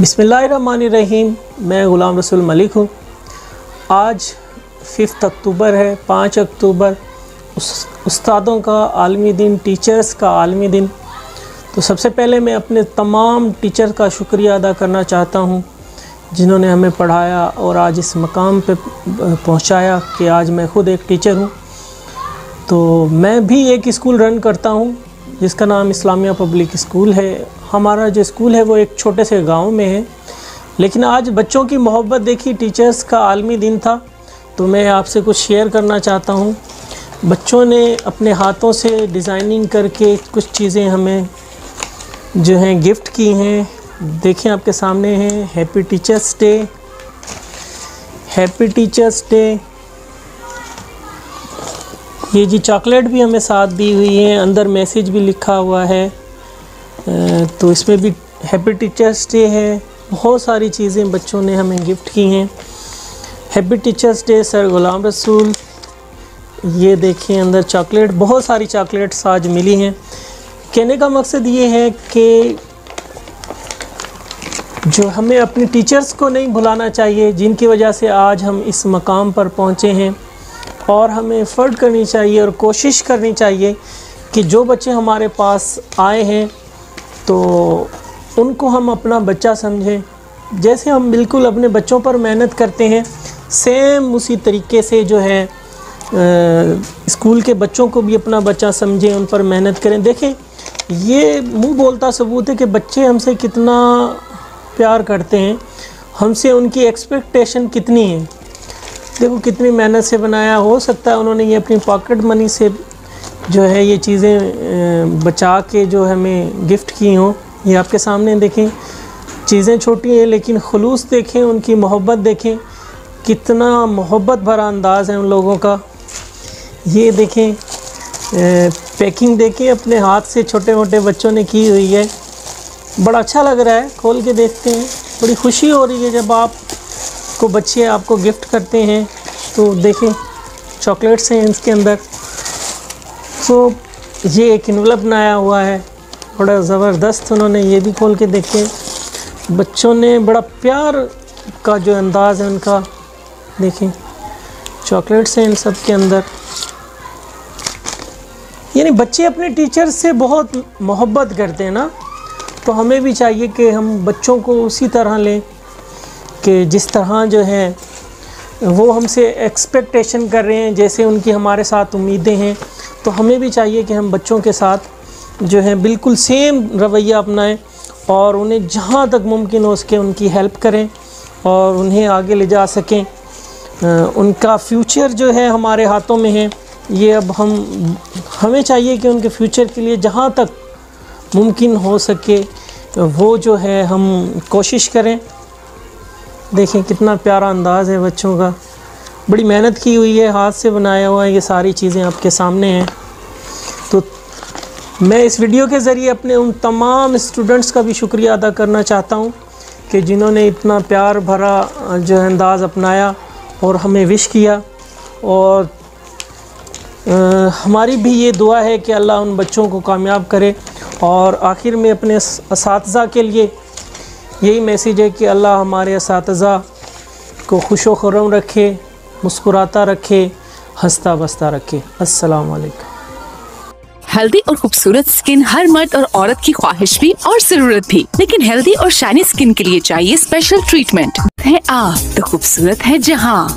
बिस्मिल्लाहिर्रहमानिर्रहीम। मैं ग़ुलाम रसूल मलिक हूँ। आज 5 अक्टूबर है। 5 अक्टूबर उस्तादों का आलमी दिन, टीचर्स का आलमी दिन। तो सबसे पहले मैं अपने तमाम टीचर का शुक्रिया अदा करना चाहता हूँ जिन्होंने हमें पढ़ाया और आज इस मकाम पे पहुँचाया कि आज मैं ख़ुद एक टीचर हूँ। तो मैं भी एक स्कूल रन करता हूँ जिसका नाम इस्लामिया पब्लिक स्कूल है। हमारा जो स्कूल है वो एक छोटे से गांव में है, लेकिन आज बच्चों की मोहब्बत देखी। टीचर्स का आलमी दिन था तो मैं आपसे कुछ शेयर करना चाहता हूँ। बच्चों ने अपने हाथों से डिज़ाइनिंग करके कुछ चीज़ें हमें जो हैं गिफ्ट की हैं। देखें आपके सामने हैं। Happy teachers day, happy teachers day. ये जी चॉकलेट भी हमें साथ दी हुई है, अंदर मैसेज भी लिखा हुआ है। तो इसमें भी हैप्पी टीचर्स डे है। बहुत सारी चीज़ें बच्चों ने हमें गिफ्ट की हैं। हैप्पी टीचर्स डे सर ग़ुलाम रसूल। ये देखें अंदर चॉकलेट, बहुत सारी चॉकलेट्स आज मिली हैं। कहने का मकसद ये है कि जो हमें अपने टीचर्स को नहीं भुलाना चाहिए जिनकी वजह से आज हम इस मकाम पर पहुँचे हैं, और हमें एफ़र्ट करनी चाहिए और कोशिश करनी चाहिए कि जो बच्चे हमारे पास आए हैं तो उनको हम अपना बच्चा समझें। जैसे हम बिल्कुल अपने बच्चों पर मेहनत करते हैं, सेम उसी तरीके से जो है स्कूल के बच्चों को भी अपना बच्चा समझें, उन पर मेहनत करें। देखें, ये मुंह बोलता सबूत है कि बच्चे हमसे कितना प्यार करते हैं, हमसे उनकी एक्सपेक्टेशन कितनी है। देखो कितनी मेहनत से बनाया। हो सकता है उन्होंने ये अपनी पॉकेट मनी से जो है ये चीज़ें बचा के जो हमें गिफ्ट की हों। ये आपके सामने देखें, चीज़ें छोटी हैं लेकिन खुलूस देखें, उनकी मोहब्बत देखें, कितना मोहब्बत भरा अंदाज़ है उन लोगों का। ये देखें पैकिंग देखें, अपने हाथ से छोटे मोटे बच्चों ने की हुई है। बड़ा अच्छा लग रहा है, खोल के देखते हैं। बड़ी खुशी हो रही है जब आपको बच्चे आपको गिफ्ट करते हैं। तो देखें चॉकलेट्स हैं इसके अंदर। तो ये एक इन्वेलप बनाया हुआ है, बड़ा ज़बरदस्त। उन्होंने ये भी खोल के देखे। बच्चों ने बड़ा प्यार का जो अंदाज़ है उनका, देखें चॉकलेट्स हैं इन सब के अंदर। यानी बच्चे अपने टीचर से बहुत मोहब्बत करते हैं ना, तो हमें भी चाहिए कि हम बच्चों को उसी तरह लें कि जिस तरह जो है वो हमसे एक्सपेक्टेशन कर रहे हैं, जैसे उनकी हमारे साथ उम्मीदें हैं। तो हमें भी चाहिए कि हम बच्चों के साथ जो है बिल्कुल सेम रवैया अपनाएं और उन्हें जहाँ तक मुमकिन हो सके उनकी हेल्प करें और उन्हें आगे ले जा सकें। उनका फ्यूचर जो है हमारे हाथों में है। ये अब हमें चाहिए कि उनके फ्यूचर के लिए जहाँ तक मुमकिन हो सके वो जो है हम कोशिश करें। देखें कितना प्यारा अंदाज़ है बच्चों का, बड़ी मेहनत की हुई है, हाथ से बनाया हुआ है। ये सारी चीज़ें आपके सामने हैं। तो मैं इस वीडियो के ज़रिए अपने उन तमाम स्टूडेंट्स का भी शुक्रिया अदा करना चाहता हूँ कि जिन्होंने इतना प्यार भरा जो है अंदाज़ अपनाया और हमें विश किया। और हमारी भी ये दुआ है कि अल्लाह उन बच्चों को कामयाब करे। और आखिर में अपने असातिज़ा के लिए यही मैसेज है कि अल्लाह हमारे असातिज़ा को खुशो खुर्रम रखे, मुस्कुराता रखे, हंसता बसता रखे। अस्सलाम वालेकुम। हेल्दी और खूबसूरत स्किन हर मर्द और औरत की ख्वाहिश भी और जरूरत भी, लेकिन हेल्दी और शाइनी स्किन के लिए चाहिए स्पेशल ट्रीटमेंट है। आप तो खूबसूरत है जहाँ।